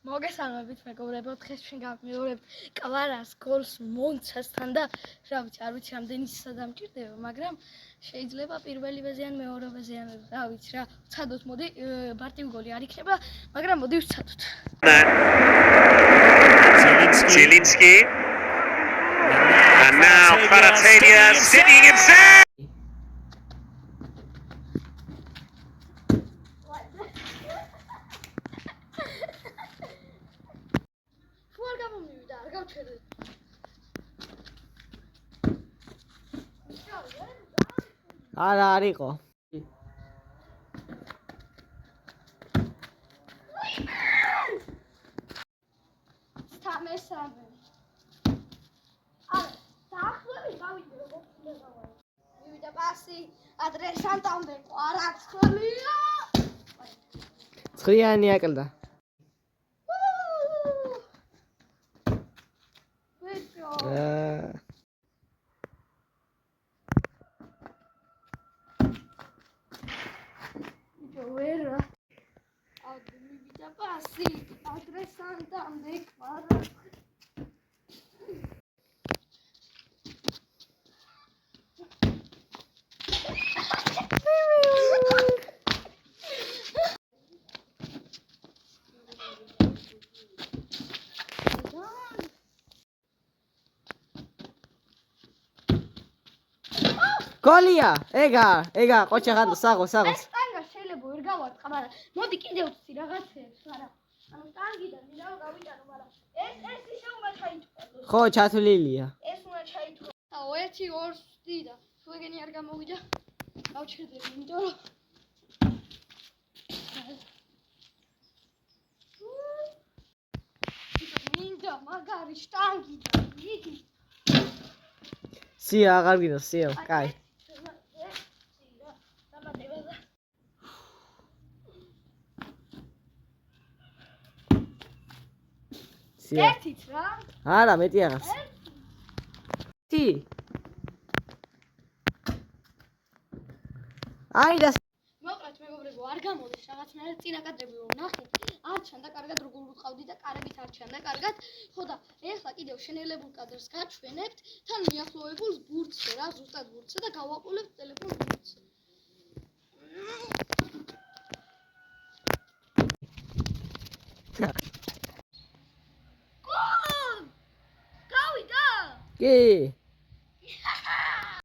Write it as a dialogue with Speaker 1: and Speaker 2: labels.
Speaker 1: მოგესალმებით მეგობრებო, დღეს ჩვენ გავმეორებთ კლარას გოლს მონცასთან და რა ვიცი, არ ვიცი რამდენი სადამჭირდება, მაგრამ შეიძლება პირველივეზე ან მეორევეზე ან რა ვიცი რა, ვცადოთ, მოდი, მარტივი გოლი არ იქნება, მაგრამ მოდი ვცადოთ.
Speaker 2: Zielinski. And now Kvaratskhelia sitting inside.
Speaker 3: არა არ იყო.
Speaker 1: Სამესამე. არა, დაახლოებით გავიდე როგორ ხდება. მივიდა პასი, ადრესანტამდე კვარაცხელია.
Speaker 3: ცხრიანი აკლდა.
Speaker 1: Vera. Mivida pasi, adresantამდე კვარაცხელია.
Speaker 3: გოლია! ეგა, ყოჩა ხანდ საღოს.
Speaker 1: ეს ტანგა შეიძლება ვერ გავარტყა, მაგრამ მოდი კიდევ ვცი რაღაცეებს, მაგრამ ანუ ტანგიდან მინდა გავიტანო, მაგრამ ეს ისე უნდა ჩაითვალოს.
Speaker 3: ხო, ჩათვლილია.
Speaker 1: ეს უნდა ჩაითვალოს. აუ, 1-2 და შუეგენი არ გამოვიდა. გავჩერდები, იმიტომ რომ მინდა მაგარი შტანგი და იგი.
Speaker 3: სია აღარ გინდა, სია, კაი.
Speaker 1: ერთით რა?
Speaker 3: არა, მეტი აღარც. თი. აი და
Speaker 1: მოკლედ მეგობრებო, არ გამოდის რაღაცნაირად წინა კადრები რომ ნახეთ. არ ჩანდა კარგად როგორ ვუყავდი და კარებით არ ჩანდა კარგად. ხო და ეხლა კიდევ შენელებულ კადრს გაჩვენებთ, თან მიახლოებულ ბურთზე რა, ზუსტად ბურთზე და გავაყოლებთ ტელეფონ